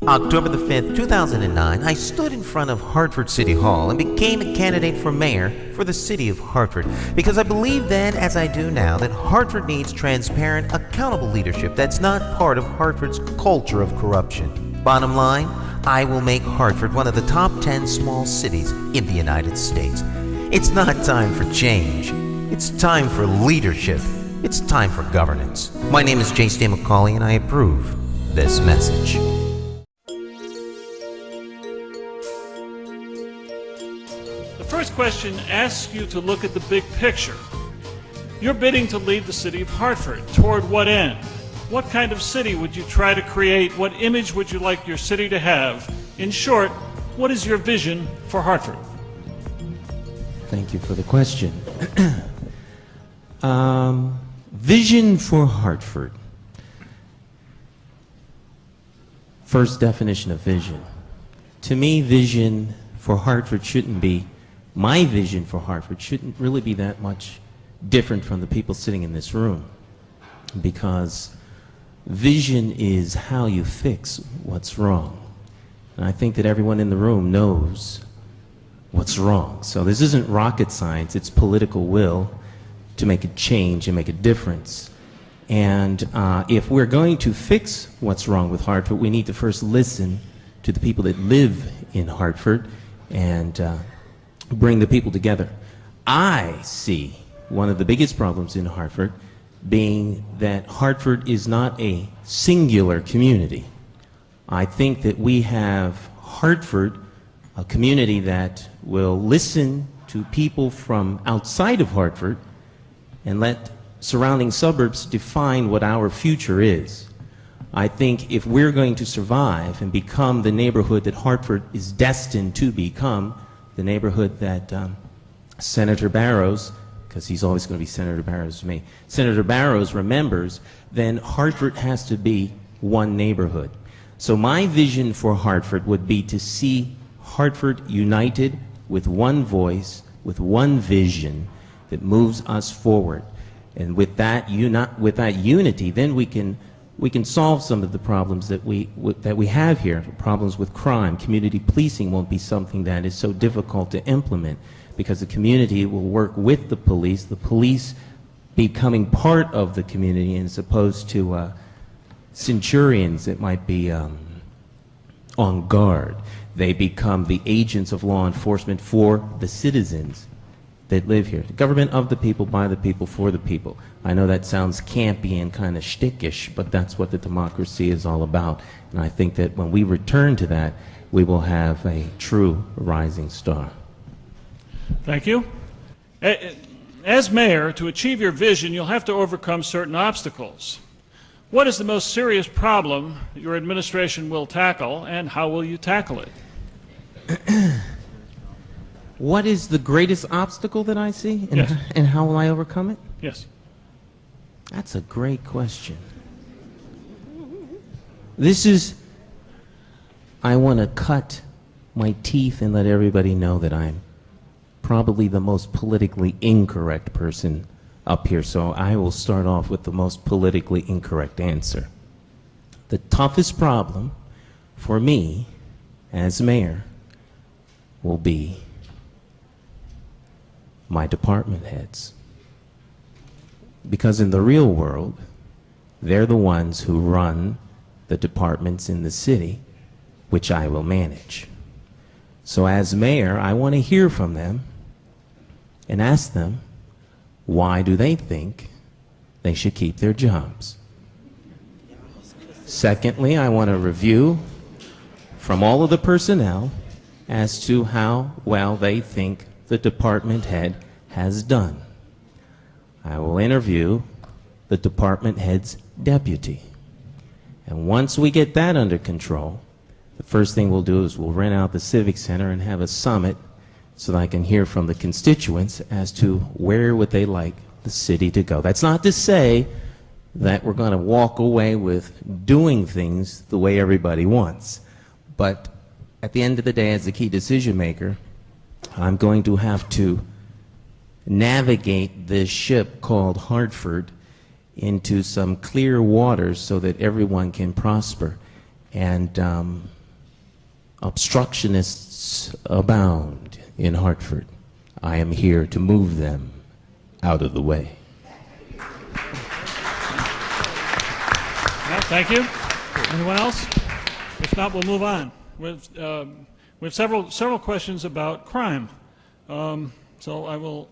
October the 5th, 2009, I stood in front of Hartford City Hall and became a candidate for mayor for the city of Hartford because I believe then, as I do now, that Hartford needs transparent, accountable leadership that's not part of Hartford's culture of corruption. Bottom line, I will make Hartford one of the top 10 small cities in the United States. It's not time for change. It's time for leadership. It's time for governance. My name is J. McCauley, and I approve this message. The first question asks you to look at the big picture. You're bidding to lead the city of Hartford. Toward what end? What kind of city would you try to create? What image would you like your city to have? In short, what is your vision for Hartford? Thank you for the question. Vision for Hartford. First definition of vision. To me, vision for Hartford shouldn't be, my vision for Hartford shouldn't really be that much different from the people sitting in this room, because vision is how you fix what's wrong. And I think that everyone in the room knows what's wrong. So this isn't rocket science, it's political will to make a change and make a difference. And if we're going to fix what's wrong with Hartford, we need to first listen to the people that live in Hartford and bring the people together. I see one of the biggest problems in Hartford being that Hartford is not a singular community. I think that we have Hartford, a community that will listen to people from outside of Hartford and let surrounding suburbs define what our future is. I think if we're going to survive and become the neighborhood that Hartford is destined to become, the neighborhood that Senator Barrows, because he's always going to be Senator Barrows to me, Senator Barrows remembers, then Hartford has to be one neighborhood. So my vision for Hartford would be to see Hartford united with one voice, with one vision that moves us forward. And with that unity, then we can solve some of the problems that we have here. Problems with crime. Community policing won't be something that is so difficult to implement because the community will work with the police becoming part of the community as opposed to centurions that might be on guard. They become the agents of law enforcement for the citizens that live here. The government of the people, by the people, for the people. I know that sounds campy and kind of shtickish, but that's what the democracy is all about. And I think that when we return to that, we will have a true rising star. Thank you. As mayor, to achieve your vision, you'll have to overcome certain obstacles. What is the most serious problem your administration will tackle, and how will you tackle it? What is the greatest obstacle that I see, and, yes. And how will I overcome it? Yes. That's a great question. This is, I want to cut my teeth and let everybody know that I'm probably the most politically incorrect person up here, so I will start off with the most politically incorrect answer. The toughest problem for me as mayor will be my department heads. Because in the real world, they're the ones who run the departments in the city, which I will manage. So as mayor, I want to hear from them and ask them, why do they think they should keep their jobs? Secondly, I want a review from all of the personnel as to how well they think the department head has done. I will interview the department head's deputy. And once we get that under control, the first thing we'll do is we'll rent out the Civic Center and have a summit so that I can hear from the constituents as to where would they like the city to go. That's not to say that we're going to walk away with doing things the way everybody wants. But at the end of the day, as the key decision maker, I'm going to have to navigate this ship called Hartford into some clear waters so that everyone can prosper. And obstructionists abound in Hartford. I am here to move them out of the way. Well, thank you. Anyone else? If not, we'll move on. We have several questions about crime. So I will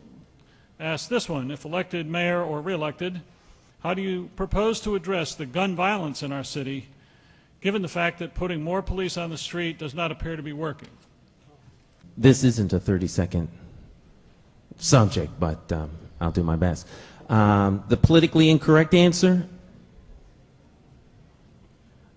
ask this one. If elected mayor or re-elected, how do you propose to address the gun violence in our city, given the fact that putting more police on the street does not appear to be working? This isn't a 30-second subject, but I'll do my best. The politically incorrect answer: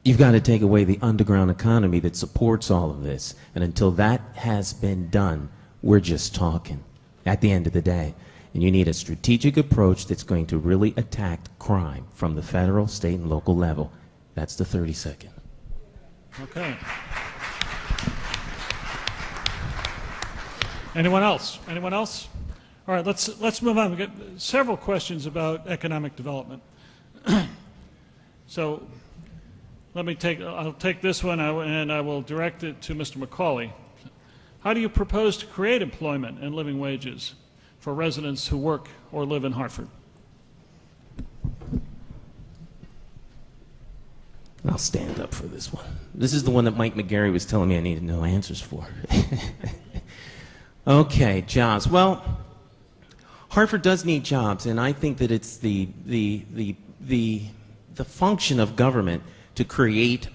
you've got to take away the underground economy that supports all of this. And until that has been done, we're just talking at the end of the day. And you need a strategic approach that's going to really attack crime from the federal, state, and local level. That's the 30-second. Okay. Anyone else? Anyone else? All right, let's move on. We've got several questions about economic development. So I'll take this one and I will direct it to Mr. McCauley. How do you propose to create employment and living wages for residents who work or live in Hartford? I'll stand up for this one. This is the one that Mike McGarry was telling me I needed no answers for. Okay, jobs. Well, Hartford does need jobs, and I think that it's the function of government to create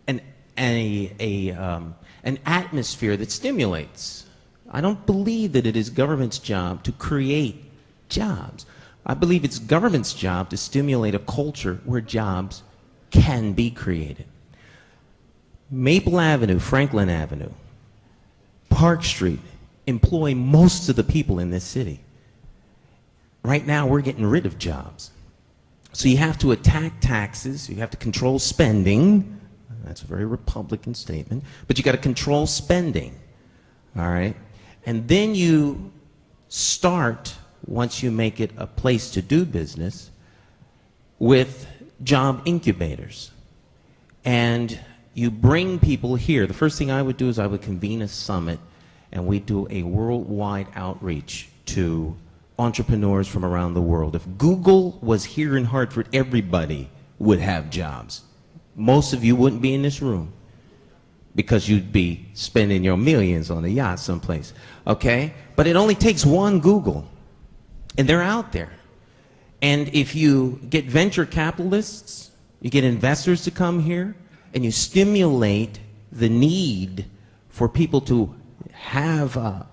an atmosphere that stimulates. I don't believe that it is government's job to create jobs. I believe it's government's job to stimulate a culture where jobs can be created. Maple Avenue, Franklin Avenue, Park Street employ most of the people in this city. Right now, we're getting rid of jobs. So you have to attack taxes, you have to control spending. That's a very Republican statement, but you got to control spending, all right? And then you start, once you make it a place to do business, with job incubators. And you bring people here. The first thing I would do is I would convene a summit, and we do a worldwide outreach to entrepreneurs from around the world. If Google was here in Hartford, everybody would have jobs. Most of you wouldn't be in this room because you'd be spending your millions on a yacht someplace, okay? But it only takes one Google, and they're out there. And if you get venture capitalists, you get investors to come here, and you stimulate the need for people to have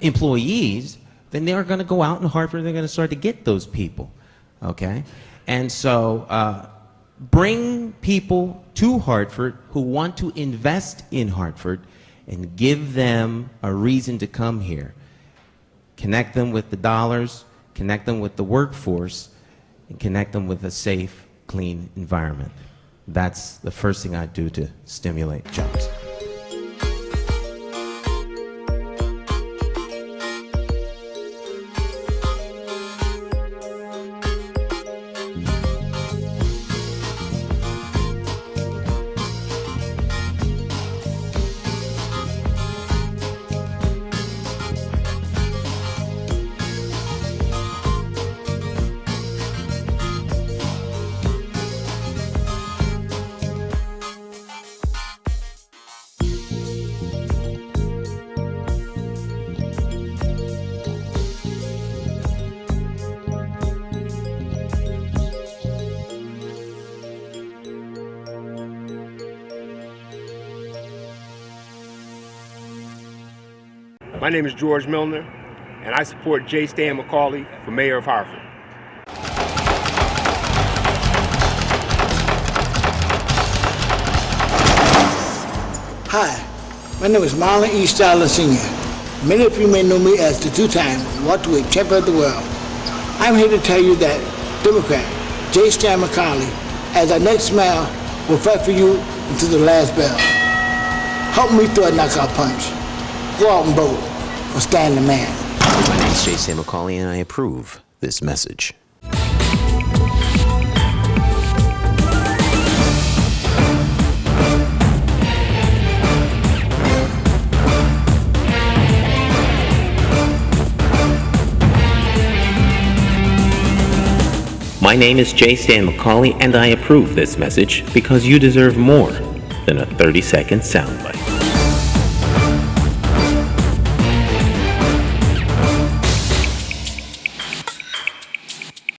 employees, then they are going to go out in Hartford, they're going to start to get those people, okay? And so bring people to Hartford who want to invest in Hartford and give them a reason to come here. Connect them with the dollars, connect them with the workforce, and connect them with a safe, clean environment. That's the first thing I do to stimulate jobs. My name is George Milner, and I support J. Stan McCauley for mayor of Hartford. Hi, my name is Marlon E. Starler Sr. Many of you may know me as the two-time welterweight champion of the world. I'm here to tell you that Democrat J. Stan McCauley, as our next mayor, will fight for you until the last bell. Help me throw a knockout punch. Go out and vote for Stan the Man. My name is J. Stan McCauley, and I approve this message. My name is J. Stan McCauley, and I approve this message because you deserve more than a 30-second soundbite.